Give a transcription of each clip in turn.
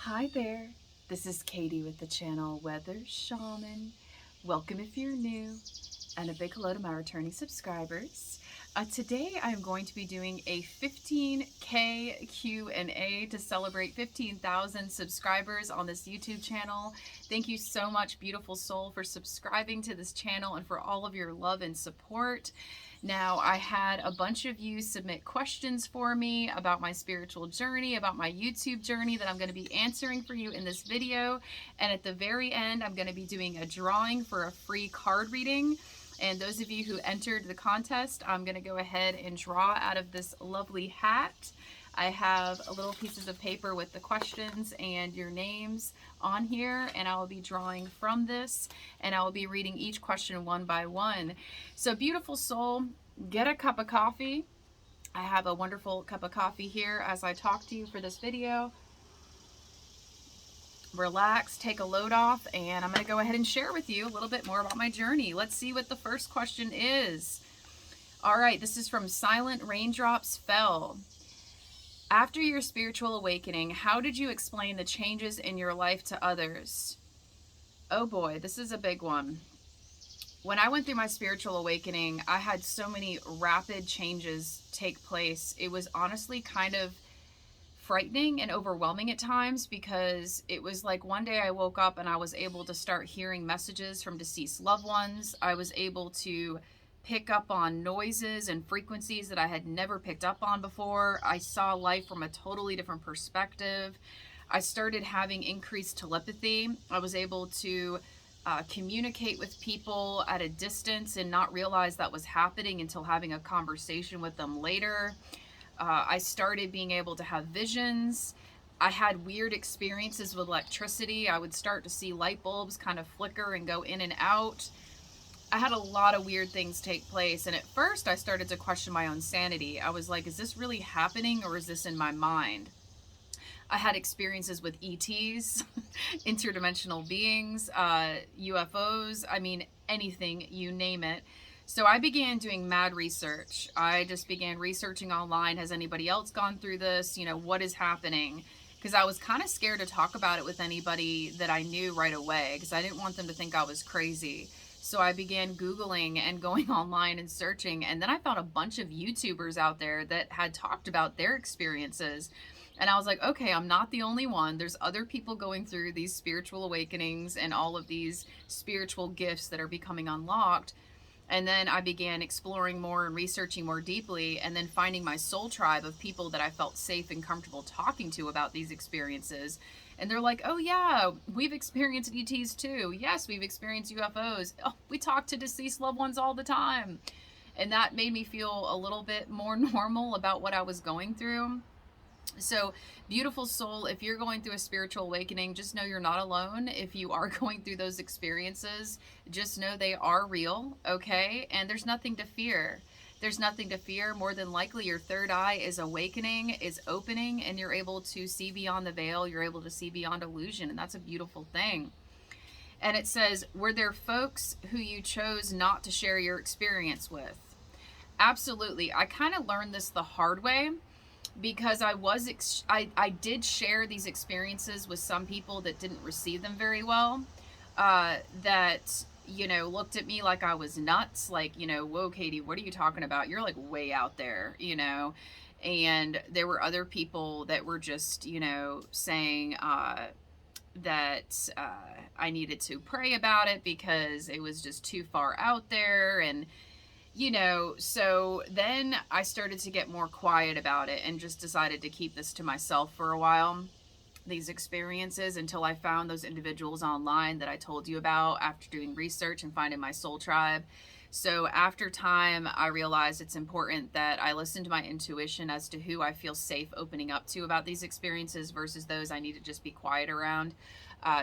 Hi there, this is Katie with the channel Weather Shaman. Welcome if you're new, and a big hello to my returning subscribers. Today I'm going to be doing a 15K Q&A to celebrate 15,000 subscribers on this YouTube channel. Thank you so much, beautiful soul, for subscribing to this channel and for all of your love and support. Now, I had a bunch of you submit questions for me about my spiritual journey, about my YouTube journey that I'm going to be answering for you in this video. And at the very end, I'm going to be doing a drawing for a free card reading. And those of you who entered the contest, I'm going to go ahead and draw out of this lovely hat. I have a little pieces of paper with the questions and your names on here, and I will be drawing from this, and I will be reading each question one by one. So beautiful soul, get a cup of coffee. I have a wonderful cup of coffee here as I talk to you for this video. Relax, take a load off, and I'm going to go ahead and share with you a little bit more about my journey. Let's see what the first question is. All right, this is from Silent Raindrops Fell. After your spiritual awakening, how did you explain the changes in your life to others? Oh boy, this is a big one. When I went through my spiritual awakening, I had so many rapid changes take place. It was honestly kind of frightening and overwhelming at times, because it was like one day I woke up and I was able to start hearing messages from deceased loved ones. I was able to pick up on noises and frequencies that I had never picked up on before. I saw life from a totally different perspective. I started having increased telepathy. I was able to communicate with people at a distance and not realize that was happening until having a conversation with them later. I started being able to have visions. I had weird experiences with electricity. I would start to see light bulbs kind of flicker and go in and out. I had a lot of weird things take place, and at first I started to question my own sanity. I was like, is this really happening, or is this in my mind? I had experiences with ETs, interdimensional beings, UFOs, I mean, anything, you name it. So I began doing mad research. I just began researching online. Has anybody else gone through this? You know, what is happening? Because I was kind of scared to talk about it with anybody that I knew right away, because I didn't want them to think I was crazy. So I began Googling and going online and searching, and then I found a bunch of YouTubers out there that had talked about their experiences. And I was like, okay, I'm not the only one. There's other people going through these spiritual awakenings and all of these spiritual gifts that are becoming unlocked. And then I began exploring more and researching more deeply, and then finding my soul tribe of people that I felt safe and comfortable talking to about these experiences. And they're like, oh yeah, we've experienced ETs too. Yes, we've experienced UFOs. Oh, we talk to deceased loved ones all the time. And that made me feel a little bit more normal about what I was going through. So beautiful soul, if you're going through a spiritual awakening, just know you're not alone. If you are going through those experiences, just know they are real, okay? And there's nothing to fear. There's nothing to fear. More than likely, your third eye is awakening, is opening, and you're able to see beyond the veil. You're able to see beyond illusion, and that's a beautiful thing. And it says, were there folks who you chose not to share your experience with? Absolutely. I kind of learned this the hard way, because I did share these experiences with some people that didn't receive them very well, that, you know, looked at me like I was nuts, like, you know, whoa, Katie, what are you talking about? You're like way out there, you know. And there were other people that were just, you know, saying that I needed to pray about it because it was just too far out there. And you know, so then I started to get more quiet about it and just decided to keep this to myself for a while, these experiences, until I found those individuals online that I told you about after doing research and finding my soul tribe. So after time, I realized it's important that I listen to my intuition as to who I feel safe opening up to about these experiences versus those I need to just be quiet around.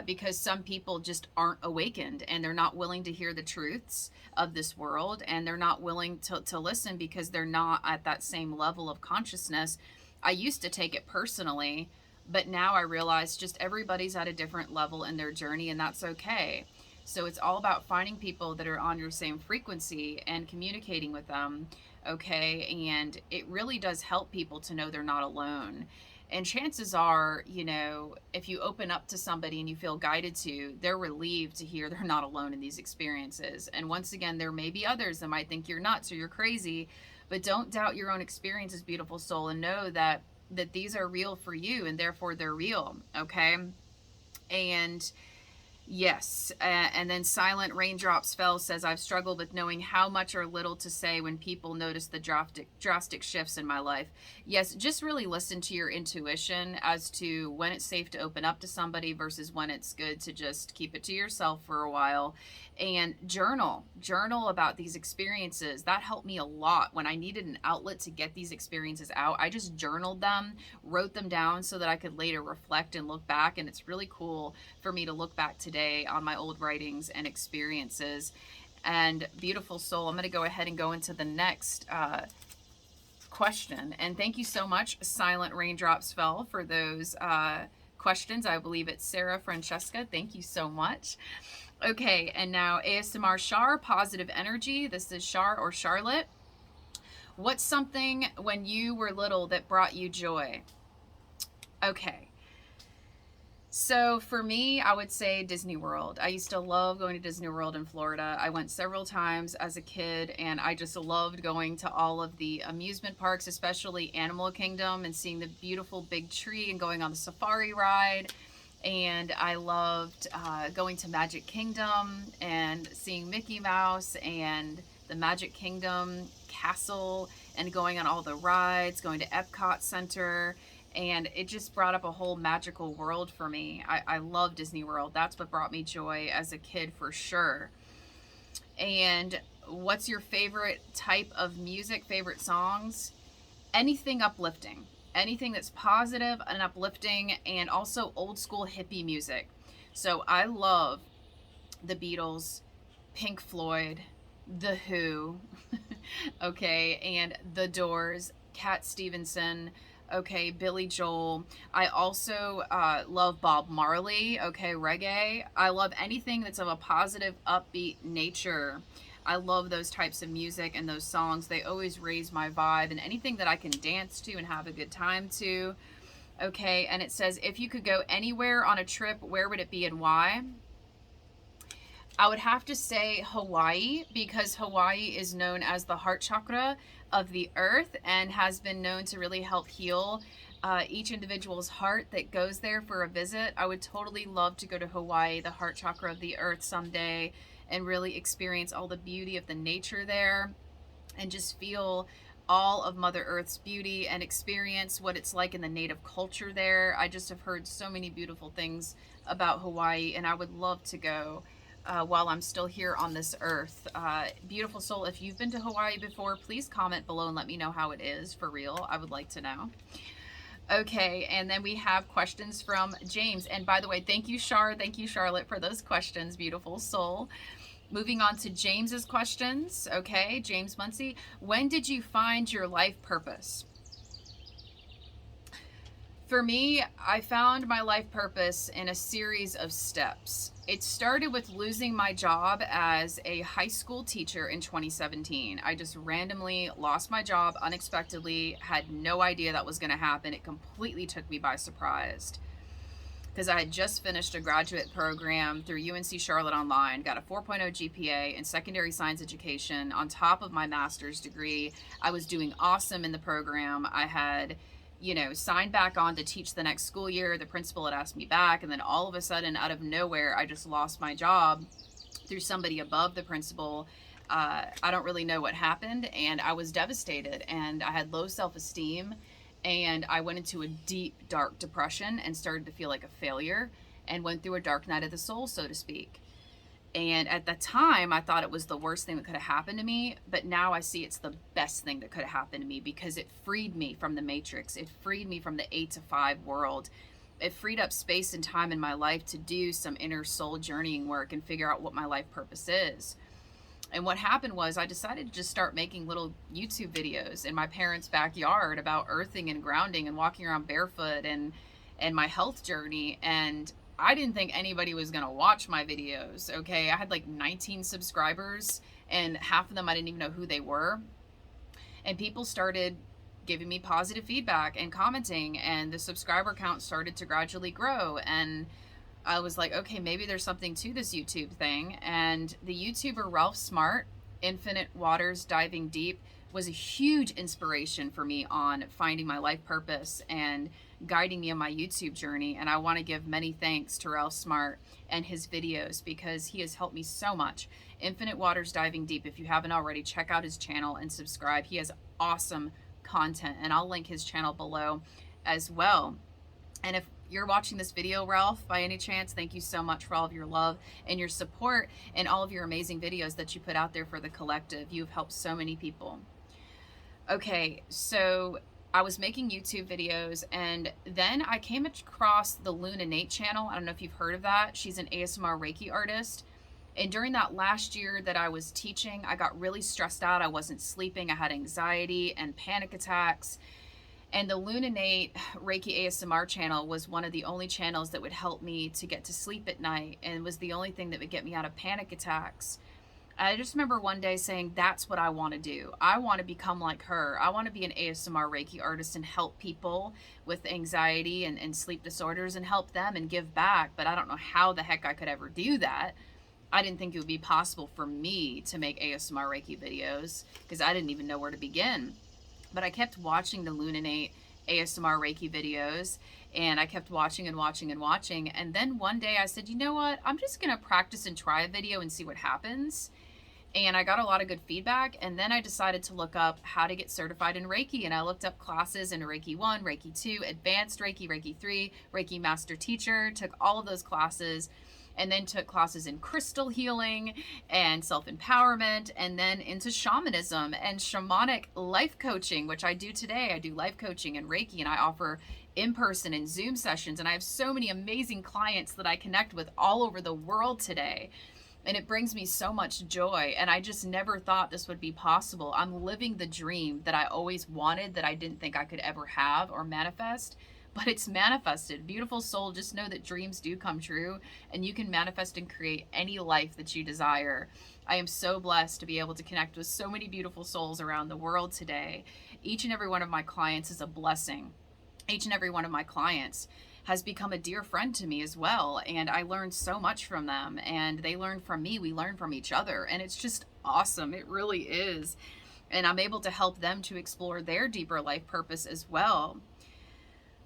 Because some people just aren't awakened, and they're not willing to hear the truths of this world, and they're not willing to listen because they're not at that same level of consciousness. I used to take it personally, but now I realize just everybody's at a different level in their journey, and that's okay. So it's all about finding people that are on your same frequency and communicating with them, okay? And it really does help people to know they're not alone. And chances are, you know, if you open up to somebody and you feel guided to, they're relieved to hear they're not alone in these experiences. And once again, there may be others that might think you're nuts or you're crazy, but don't doubt your own experiences, beautiful soul, and know that these are real for you, and therefore they're real, okay? And yes, and then Silent Raindrops Fell says, I've struggled with knowing how much or little to say when people notice the drastic shifts in my life. Yes, just really listen to your intuition as to when it's safe to open up to somebody versus when it's good to just keep it to yourself for a while. And journal about these experiences. That helped me a lot when I needed an outlet to get these experiences out. I just journaled them, wrote them down so that I could later reflect and look back. And it's really cool for me to look back today on my old writings and experiences. And beautiful soul, I'm going to go ahead and go into the next question. And thank you so much, Silent Raindrops Fell, for those questions. I believe it's Sarah Francesca. Thank you so much. Okay, and now ASMR Shar, Positive Energy. This is Shar or Charlotte. What's something when you were little that brought you joy? Okay. So for me, I would say Disney World. I used to love going to Disney World in Florida. I went several times as a kid, and I just loved going to all of the amusement parks, especially Animal Kingdom, and seeing the beautiful big tree and going on the safari ride. And I loved going to Magic Kingdom and seeing Mickey Mouse and the Magic Kingdom castle and going on all the rides, going to Epcot Center. And it just brought up a whole magical world for me. I love Disney World. That's what brought me joy as a kid for sure. And what's your favorite type of music, favorite songs? Anything uplifting. Anything that's positive and uplifting, and also old school hippie music. So I love the Beatles, Pink Floyd, The Who, okay, and The Doors, Cat Stevenson, okay, Billy Joel. I also love Bob Marley, okay, reggae. I love anything that's of a positive, upbeat nature. I love those types of music and those songs. They always raise my vibe, and anything that I can dance to and have a good time to. Okay, and it says, if you could go anywhere on a trip, where would it be and why? I would have to say Hawaii, because Hawaii is known as the heart chakra of the earth and has been known to really help heal each individual's heart that goes there for a visit. I would totally love to go to Hawaii, the heart chakra of the earth, someday, and really experience all the beauty of the nature there and just feel all of Mother Earth's beauty and experience what it's like in the native culture there. I just have heard so many beautiful things about Hawaii, and I would love to go while I'm still here on this earth. Beautiful soul, if you've been to Hawaii before, please comment below and let me know how it is for real. I would like to know. Okay, and then we have questions from James. And by the way, thank you, Char. Thank you, Charlotte, for those questions, beautiful soul. Moving on to James's questions. Okay, James Muncie. When did you find your life purpose? For me, I found my life purpose in a series of steps. It started with losing my job as a high school teacher in 2017. I just randomly lost my job unexpectedly, had no idea that was going to happen. It completely took me by surprise, because I had just finished a graduate program through UNC Charlotte Online, got a 4.0 GPA in secondary science education on top of my master's degree. I was doing awesome in the program. I had, you know, signed back on to teach the next school year. The principal had asked me back, and then all of a sudden, out of nowhere, I just lost my job through somebody above the principal. I don't really know what happened, and I was devastated, and I had low self-esteem. And I went into a deep, dark depression and started to feel like a failure and went through a dark night of the soul, so to speak. And at the time, I thought it was the worst thing that could have happened to me. But now I see it's the best thing that could have happened to me, because it freed me from the matrix. It freed me from the 8 to 5 world. It freed up space and time in my life to do some inner soul journeying work and figure out what my life purpose is. And what happened was I decided to just start making little YouTube videos in my parents' backyard about earthing and grounding and walking around barefoot and my health journey. And I didn't think anybody was going to watch my videos, okay? I had like 19 subscribers, and half of them I didn't even know who they were. And people started giving me positive feedback and commenting, and the subscriber count started to gradually grow. And I was like, okay, maybe there's something to this YouTube thing. And the YouTuber Ralph Smart, Infinite Waters Diving Deep, was a huge inspiration for me on finding my life purpose and guiding me on my YouTube journey. And I want to give many thanks to Ralph Smart and his videos, because he has helped me so much. Infinite Waters Diving Deep, if you haven't already, check out his channel and subscribe. He has awesome content, and I'll link his channel below as well. And if you're watching this video, Ralph, by any chance, thank you so much for all of your love and your support and all of your amazing videos that you put out there for the collective. You've helped so many people. Okay, so I was making YouTube videos, and then I came across the Lune Innate channel. I don't know if you've heard of that. She's an ASMR Reiki artist. And during that last year that I was teaching, I got really stressed out. I wasn't sleeping. I had anxiety and panic attacks. And the Lune Innate Reiki ASMR channel was one of the only channels that would help me to get to sleep at night, and was the only thing that would get me out of panic attacks. I just remember one day saying, that's what I want to do. I want to become like her. I want to be an ASMR Reiki artist and help people with anxiety and sleep disorders, and help them and give back. But I don't know how the heck I could ever do that. I didn't think it would be possible for me to make ASMR Reiki videos, because I didn't even know where to begin. But I kept watching the Lune Innate ASMR Reiki videos, and I kept watching and watching and watching. And then one day I said, you know what? I'm just going to practice and try a video and see what happens. And I got a lot of good feedback. And then I decided to look up how to get certified in Reiki. And I looked up classes in Reiki 1, Reiki 2, Advanced Reiki, Reiki 3, Reiki Master Teacher, took all of those classes, and then took classes in crystal healing and self-empowerment, and then into shamanism and shamanic life coaching, which I do today. I do life coaching and Reiki, and I offer in-person and Zoom sessions, and I have so many amazing clients that I connect with all over the world today. And it brings me so much joy, and I just never thought this would be possible. I'm living the dream that I always wanted, that I didn't think I could ever have or manifest. But it's manifested. Beautiful soul, just know that dreams do come true, and you can manifest and create any life that you desire. I am so blessed to be able to connect with so many beautiful souls around the world today. Each and every one of my clients is a blessing. Each and every one of my clients has become a dear friend to me as well, and I learned so much from them, and they learn from me. We learn from each other, and it's just awesome. It really is. And I'm able to help them to explore their deeper life purpose as well.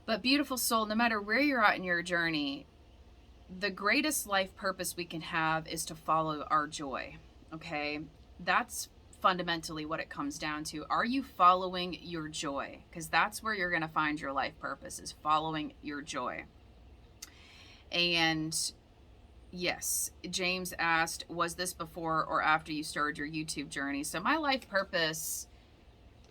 But beautiful soul, no matter where you're at in your journey, the greatest life purpose we can have is to follow our joy, okay? That's fundamentally what it comes down to. Are you following your joy? Because that's where you're going to find your life purpose, is following your joy. And yes, James asked, was this before or after you started your YouTube journey? So my life purpose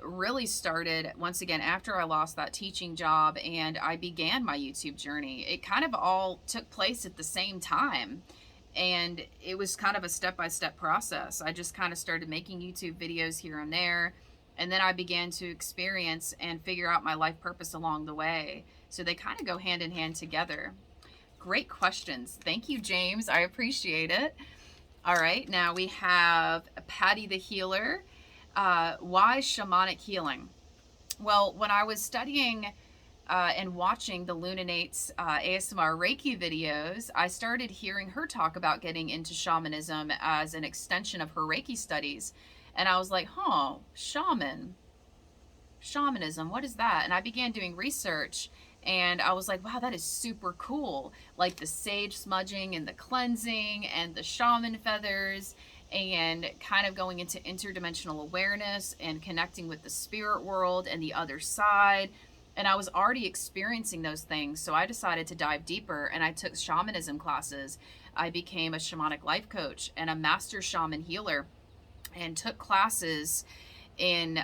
really started, once again, after I lost that teaching job and I began my YouTube journey. It kind of all took place at the same time, and it was kind of a step-by-step process. I just kind of started making YouTube videos here and there, and then I began to experience and figure out my life purpose along the way. So they kind of go hand in hand together. Great questions. Thank you, James. I appreciate it. All right, now we have Patty the Healer. Why shamanic healing? Well, when I was studying and watching the Lune Innate's ASMR Reiki videos, I started hearing her talk about getting into shamanism as an extension of her Reiki studies. And I was like, huh, shamanism, what is that? And I began doing research, and I was like, wow, that is super cool. Like the sage smudging and the cleansing and the shaman feathers, and kind of going into interdimensional awareness and connecting with the spirit world and the other side. And I was already experiencing those things, so I decided to dive deeper, and I took shamanism classes. I became a shamanic life coach and a master shaman healer, and took classes in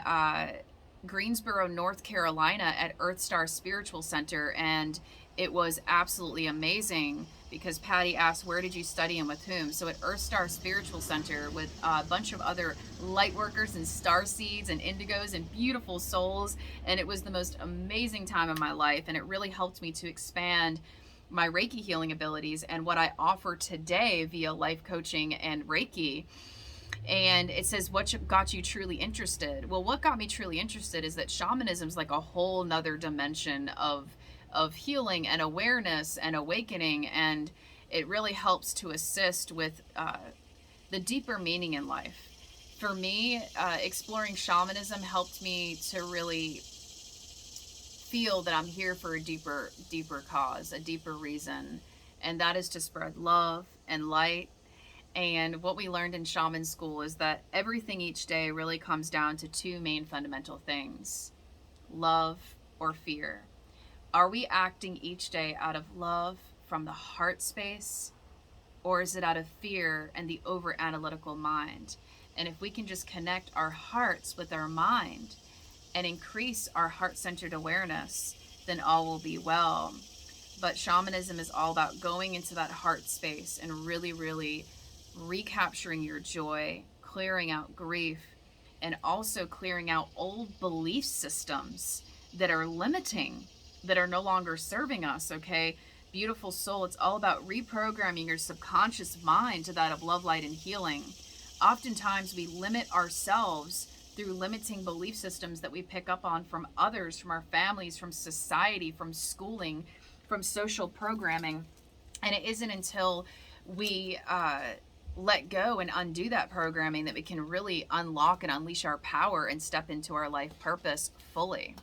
Greensboro, North Carolina at Earth Star Spiritual Center, and it was absolutely amazing, because Patty asked, where did you study and with whom? So at Earth Star Spiritual Center with a bunch of other light workers and star seeds and indigos and beautiful souls. And it was the most amazing time of my life. And it really helped me to expand my Reiki healing abilities and what I offer today via life coaching and Reiki. And it says, what got you truly interested? Well, what got me truly interested is that shamanism is like a whole nother dimension of healing and awareness and awakening. And it really helps to assist with the deeper meaning in life. For me, exploring shamanism helped me to really feel that I'm here for a deeper cause, a deeper reason. And that is to spread love and light. And what we learned in shaman school is that everything each day really comes down to two main fundamental things: love or fear. Are we acting each day out of love from the heart space, or is it out of fear and the over analytical mind? And if we can just connect our hearts with our mind and increase our heart-centered awareness, then all will be well. But shamanism is all about going into that heart space and really, really recapturing your joy, clearing out grief, and also clearing out old belief systems that are limiting, that are no longer serving us, okay? Beautiful soul, it's all about reprogramming your subconscious mind to that of love, light, and healing. Oftentimes we limit ourselves through limiting belief systems that we pick up on from others, from our families, from society, from schooling, from social programming. And it isn't until we let go and undo that programming that we can really unlock and unleash our power and step into our life purpose fully.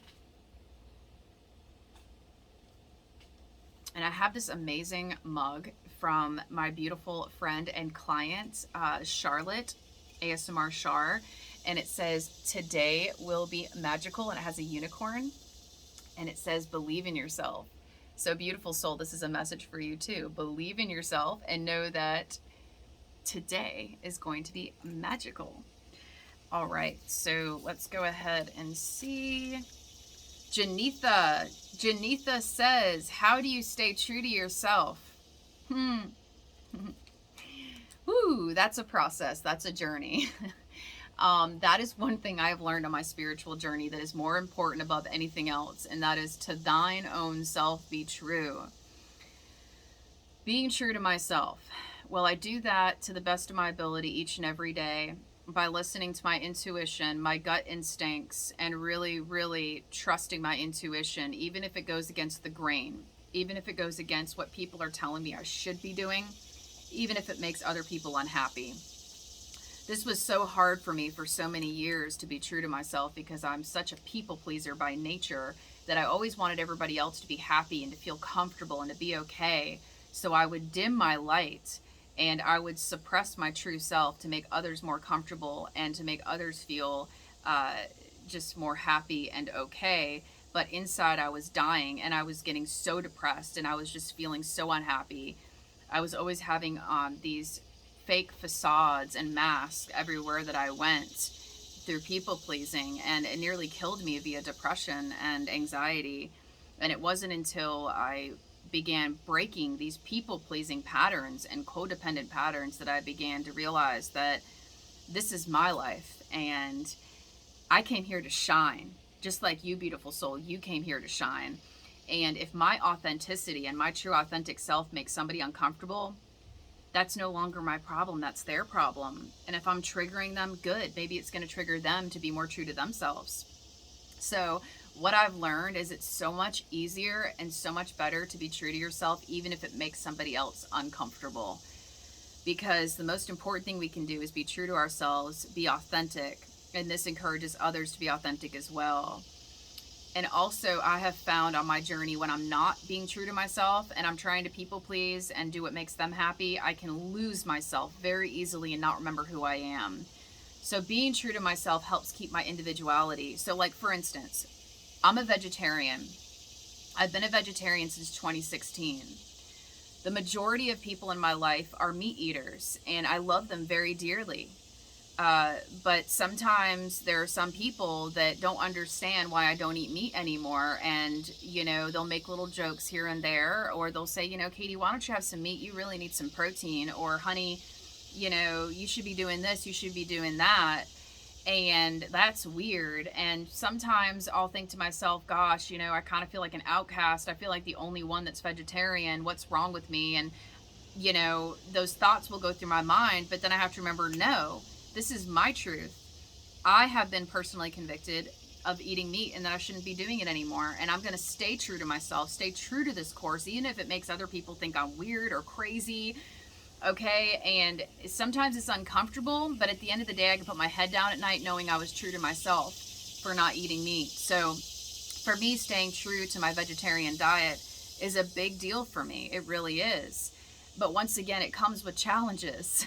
And I have this amazing mug from my beautiful friend and client, Charlotte, ASMR Char. And it says, "Today will be magical." And it has a unicorn. And it says, "Believe in yourself." So beautiful soul, this is a message for you too. Believe in yourself and know that today is going to be magical. All right, so let's go ahead and see. Janitha says, "How do you stay true to yourself?" Ooh, that's a process. That's a journey. That is one thing I have learned on my spiritual journey that is more important above anything else, and that is to thine own self be true. Being true to myself. Well, I do that to the best of my ability each and every day by listening to my intuition, my gut instincts, and really, really trusting my intuition, even if it goes against the grain, even if it goes against what people are telling me I should be doing, even if it makes other people unhappy. This was so hard for me for so many years to be true to myself because I'm such a people pleaser by nature that I always wanted everybody else to be happy and to feel comfortable and to be okay. So I would dim my light and I would suppress my true self to make others more comfortable and to make others feel just more happy and okay. But inside I was dying and I was getting so depressed and I was just feeling so unhappy. I was always having these fake facades and masks everywhere that I went through people pleasing, and it nearly killed me via depression and anxiety. And it wasn't until I began breaking these people pleasing patterns and codependent patterns that I began to realize that this is my life and I came here to shine, just like you, beautiful soul. You came here to shine. And if my authenticity and my true authentic self makes somebody uncomfortable, that's no longer my problem. That's their problem. And if I'm triggering them, good. Maybe it's going to trigger them to be more true to themselves. So what I've learned is it's so much easier and so much better to be true to yourself, even if it makes somebody else uncomfortable. Because the most important thing we can do is be true to ourselves, be authentic. And this encourages others to be authentic as well. And also, I have found on my journey when I'm not being true to myself and I'm trying to people please and do what makes them happy, I can lose myself very easily and not remember who I am. So being true to myself helps keep my individuality. So like, for instance, I'm a vegetarian. I've been a vegetarian since 2016. The majority of people in my life are meat eaters, and I love them very dearly. But sometimes there are some people that don't understand why I don't eat meat anymore. And, you know, they'll make little jokes here and there, or they'll say, you know, Katie, why don't you have some meat? You really need some protein. Or, honey, you know, you should be doing this, you should be doing that. And that's weird. And sometimes I'll think to myself, gosh, you know, I kind of feel like an outcast. I feel like the only one that's vegetarian. What's wrong with me? And, you know, those thoughts will go through my mind. But then I have to remember, no. This is my truth. I have been personally convicted of eating meat and that I shouldn't be doing it anymore. And I'm going to stay true to myself, stay true to this course, even if it makes other people think I'm weird or crazy. Okay. And sometimes it's uncomfortable, but at the end of the day, I can put my head down at night knowing I was true to myself for not eating meat. So for me, staying true to my vegetarian diet is a big deal for me. It really is. But once again, it comes with challenges.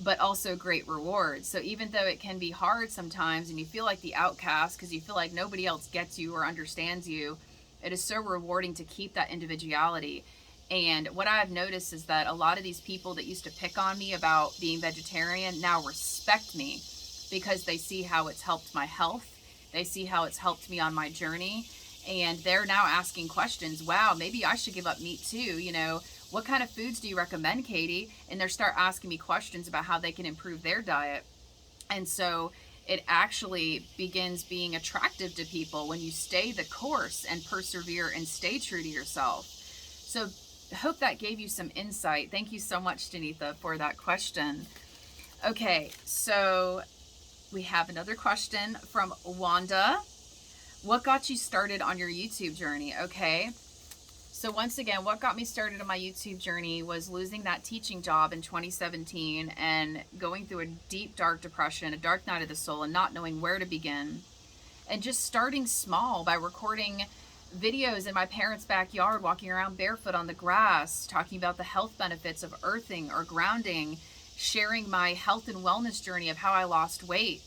But also great rewards. So even though it can be hard sometimes and you feel like the outcast because you feel like nobody else gets you or understands you, it is so rewarding to keep that individuality. And what I've noticed is that a lot of these people that used to pick on me about being vegetarian now respect me because they see how it's helped my health. They see how it's helped me on my journey. And they're now asking questions. Wow, maybe I should give up meat too, you know. What kind of foods do you recommend, Katie? And they start asking me questions about how they can improve their diet. And so it actually begins being attractive to people when you stay the course and persevere and stay true to yourself. So I hope that gave you some insight. Thank you so much, Janitha, for that question. Okay, so we have another question from Wanda. What got you started on your YouTube journey? Okay. So once again, what got me started on my YouTube journey was losing that teaching job in 2017 and going through a deep, dark depression, a dark night of the soul, and not knowing where to begin. And just starting small by recording videos in my parents' backyard, walking around barefoot on the grass, talking about the health benefits of earthing or grounding, sharing my health and wellness journey of how I lost weight.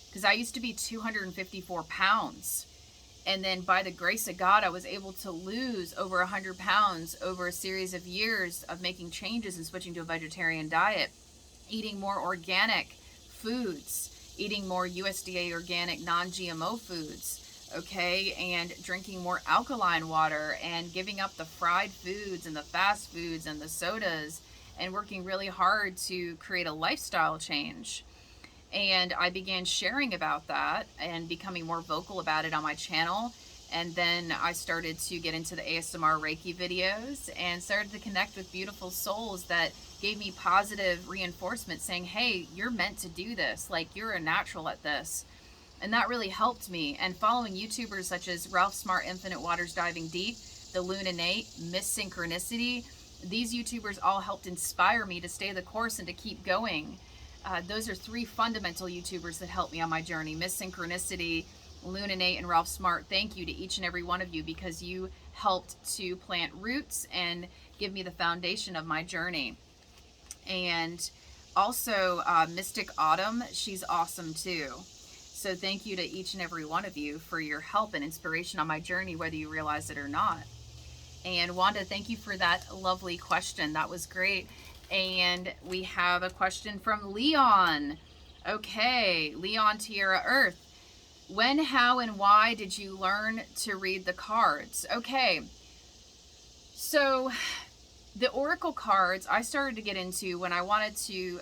Because I used to be 254 pounds. And then by the grace of God, I was able to lose over 100 pounds over a series of years of making changes and switching to a vegetarian diet, eating more organic foods, eating more USDA organic non-GMO foods, okay, and drinking more alkaline water and giving up the fried foods and the fast foods and the sodas and working really hard to create a lifestyle change. And I began sharing about that and becoming more vocal about it on my channel. And then I started to get into the ASMR Reiki videos and started to connect with beautiful souls that gave me positive reinforcement saying, hey, you're meant to do this. Like, you're a natural at this. And that really helped me. And following YouTubers such as Ralph Smart, Infinite Waters Diving Deep, the Lune Innate, Miss Synchronicity, these YouTubers all helped inspire me to stay the course and to keep going. Those are three fundamental YouTubers that helped me on my journey. Miss Synchronicity, Lune Innate, and Ralph Smart. Thank you to each and every one of you because you helped to plant roots and give me the foundation of my journey. And also Mystic Autumn, she's awesome too. So thank you to each and every one of you for your help and inspiration on my journey, whether you realize it or not. And Wanda, thank you for that lovely question. That was great. And we have a question from Leon. Okay, Leon Tierra Earth. When, how, and why did you learn to read the cards? Okay, so the oracle cards I started to get into when I wanted to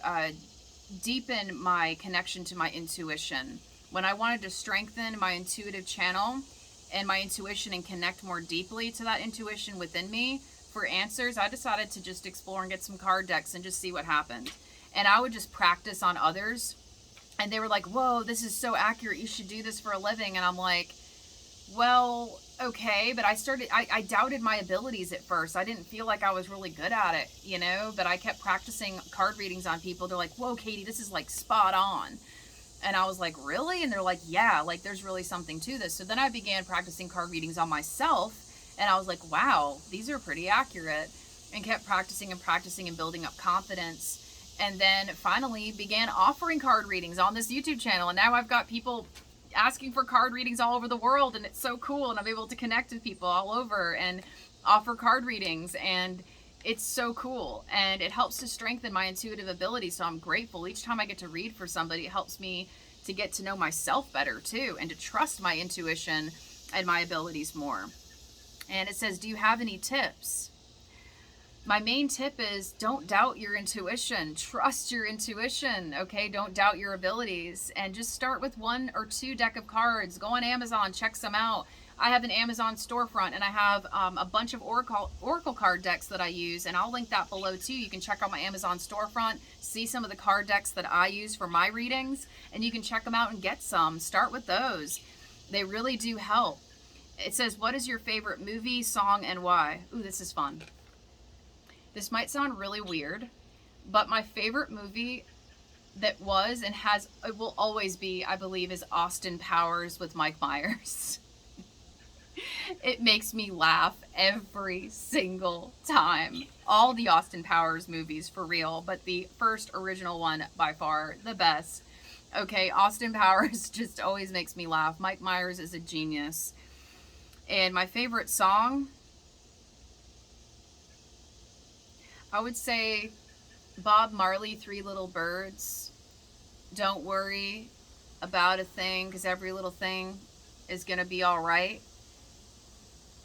deepen my connection to my intuition. When I wanted to strengthen my intuitive channel and my intuition and connect more deeply to that intuition within me for answers, I decided to just explore and get some card decks and just see what happened. And I would just practice on others. And they were like, whoa, this is so accurate. You should do this for a living. And I'm like, well, okay. But I doubted my abilities at first. I didn't feel like I was really good at it, you know, but I kept practicing card readings on people. They're like, whoa, Katie, this is like spot on. And I was like, really? And they're like, yeah, like there's really something to this. So then I began practicing card readings on myself. And I was like, wow, these are pretty accurate, and kept practicing and building up confidence. And then finally began offering card readings on this YouTube channel. And now I've got people asking for card readings all over the world. And it's so cool. And I'm able to connect with people all over and offer card readings. And it's so cool. And it helps to strengthen my intuitive ability. So I'm grateful. Each time I get to read for somebody, it helps me to get to know myself better too. And to trust my intuition and my abilities more. And it says, do you have any tips? My main tip is don't doubt your intuition. Trust your intuition, okay? Don't doubt your abilities. And just start with 1 or 2 deck of cards. Go on Amazon, check some out. I have an Amazon storefront, and I have a bunch of oracle card decks that I use, and I'll link that below too. You can check out my Amazon storefront, see some of the card decks that I use for my readings, and you can check them out and get some. Start with those. They really do help. It says, what is your favorite movie, song, and why? Ooh, this is fun. This might sound really weird, but my favorite movie that was and it will always be, I believe, is Austin Powers with Mike Myers. It makes me laugh every single time. All the Austin Powers movies, for real, but the first original one, by far, the best. Okay, Austin Powers just always makes me laugh. Mike Myers is a genius. And my favorite song, I would say Bob Marley, Three Little Birds. Don't worry about a thing, because every little thing is going to be all right.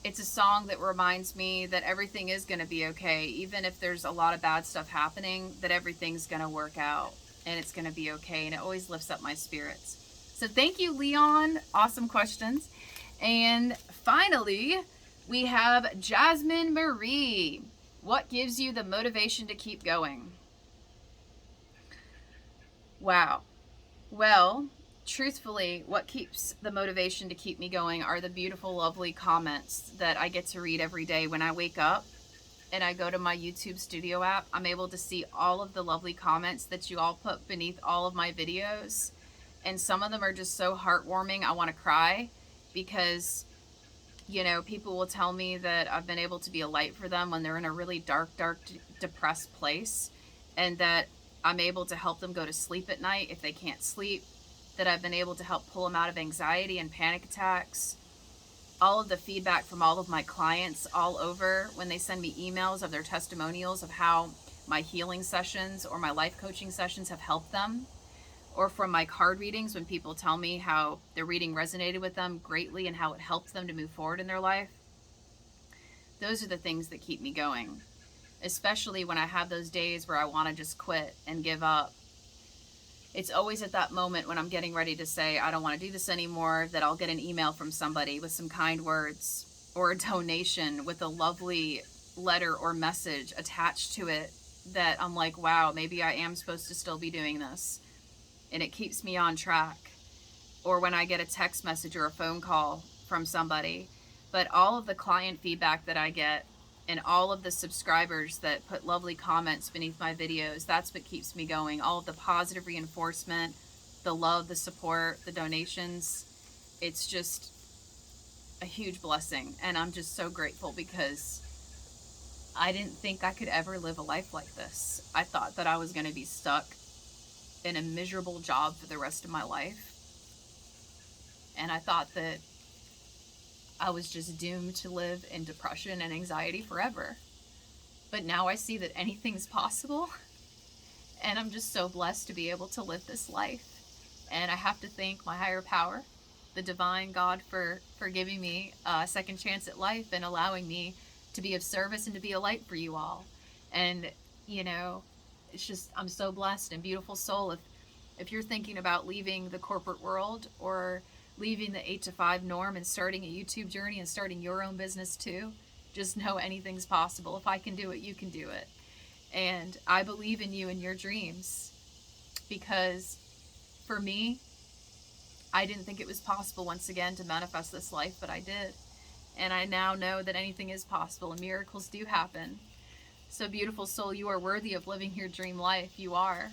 It's a song that reminds me that everything is going to be okay. Even if there's a lot of bad stuff happening, that everything's going to work out and it's going to be okay. And it always lifts up my spirits. So thank you, Leon. Awesome questions. And finally, we have Jasmine Marie. What gives you the motivation to keep going? Wow. Well, truthfully, what keeps the motivation to keep me going are the beautiful, lovely comments that I get to read every day. When I wake up and I go to my YouTube studio app, I'm able to see all of the lovely comments that you all put beneath all of my videos. And some of them are just so heartwarming, I want to cry, because, you know, people will tell me that I've been able to be a light for them when they're in a really dark, depressed place, and that I'm able to help them go to sleep at night if they can't sleep, that I've been able to help pull them out of anxiety and panic attacks. All of the feedback from all of my clients all over when they send me emails of their testimonials of how my healing sessions or my life coaching sessions have helped them, or from my card readings when people tell me how their reading resonated with them greatly and how it helped them to move forward in their life. Those are the things that keep me going, especially when I have those days where I want to just quit and give up. It's always at that moment when I'm getting ready to say, I don't want to do this anymore, that I'll get an email from somebody with some kind words or a donation with a lovely letter or message attached to it that I'm like, wow, maybe I am supposed to still be doing this. And it keeps me on track. Or when I get a text message or a phone call from somebody. But all of the client feedback that I get and all of the subscribers that put lovely comments beneath my videos, that's what keeps me going. All of the positive reinforcement, the love, the support, the donations. It's just a huge blessing. And I'm just so grateful, because I didn't think I could ever live a life like this. I thought that I was going to be stuck in a miserable job for the rest of my life. And I thought that I was just doomed to live in depression and anxiety forever. But now I see that anything's possible. And I'm just so blessed to be able to live this life. And I have to thank my higher power, the divine God, for giving me a second chance at life and allowing me to be of service and to be a light for you all. And, you know, it's just, I'm so blessed and beautiful soul. If you're thinking about leaving the corporate world or leaving the 8-to-5 norm and starting a YouTube journey and starting your own business too, just know anything's possible. If I can do it, you can do it. And I believe in you and your dreams, because for me, I didn't think it was possible once again to manifest this life, but I did. And I now know that anything is possible and miracles do happen. So beautiful soul, you are worthy of living your dream life. You are.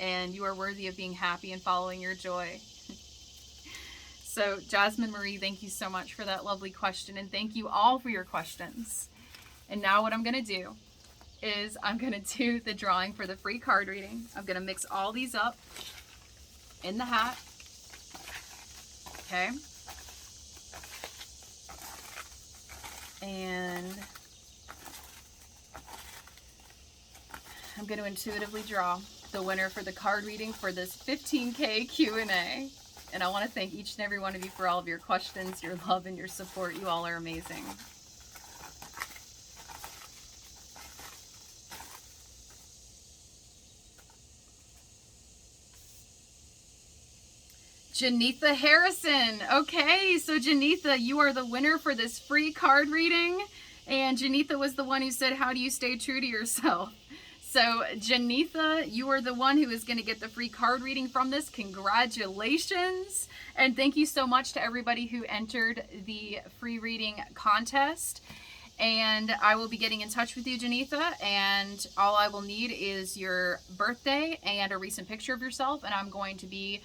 And you are worthy of being happy and following your joy. So Jasmine Marie, thank you so much for that lovely question. And thank you all for your questions. And now what I'm going to do is I'm going to do the drawing for the free card reading. I'm going to mix all these up in the hat. Okay. And I'm going to intuitively draw the winner for the card reading for this 15K Q&A. And I want to thank each and every one of you for all of your questions, your love, and your support. You all are amazing. Janitha Harrison. Okay, so Janitha, you are the winner for this free card reading. And Janitha was the one who said, how do you stay true to yourself? So Janitha, you are the one who is going to get the free card reading from this. Congratulations. And thank you so much to everybody who entered the free reading contest. And I will be getting in touch with you, Janitha, and all I will need is your birthday and a recent picture of yourself, and I'm going to be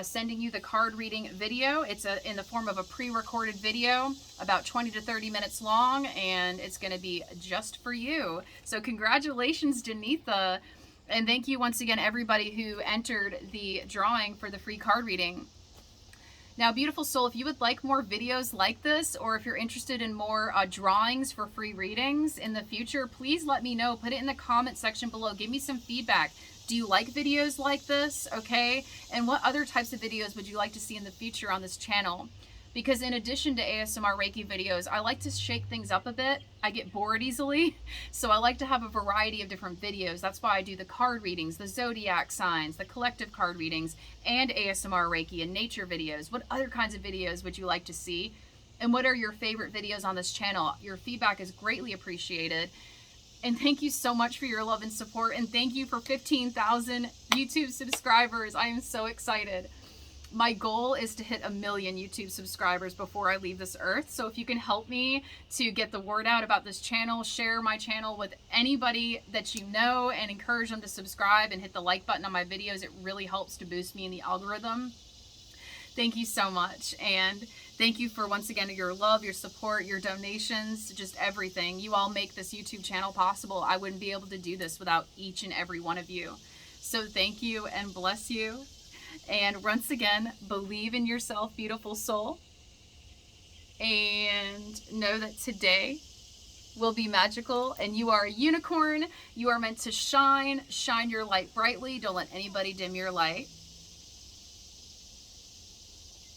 sending you the card reading video. It's in the form of a pre-recorded video, about 20 to 30 minutes long, and it's going to be just for you. So congratulations, Janitha, and thank you once again, everybody who entered the drawing for the free card reading. Now, beautiful soul, if you would like more videos like this, or if you're interested in more drawings for free readings in the future, please let me know. Put it in the comment section below. Give me some feedback. Do you like videos like this? Okay. And what other types of videos would you like to see in the future on this channel? Because in addition to ASMR Reiki videos, I like to shake things up a bit. I get bored easily, so I like to have a variety of different videos. That's why I do the card readings, the zodiac signs, the collective card readings, and ASMR Reiki and nature videos. What other kinds of videos would you like to see? And what are your favorite videos on this channel? Your feedback is greatly appreciated. And thank you so much for your love and support. And thank you for 15,000 YouTube subscribers. I am so excited. My goal is to hit 1 million YouTube subscribers before I leave this earth. So if you can help me to get the word out about this channel, share my channel with anybody that you know and encourage them to subscribe and hit the like button on my videos, it really helps to boost me in the algorithm. Thank you so much. And thank you for, once again, your love, your support, your donations, just everything. You all make this YouTube channel possible. I wouldn't be able to do this without each and every one of you. So thank you and bless you. And once again, believe in yourself, beautiful soul. And know that today will be magical and you are a unicorn. You are meant to shine. Shine your light brightly. Don't let anybody dim your light.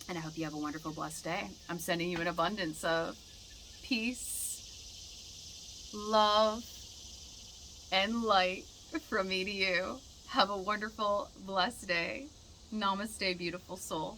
And I hope you have a wonderful, blessed day. I'm sending you an abundance of peace, love, and light from me to you. Have a wonderful, blessed day. Namaste, beautiful soul.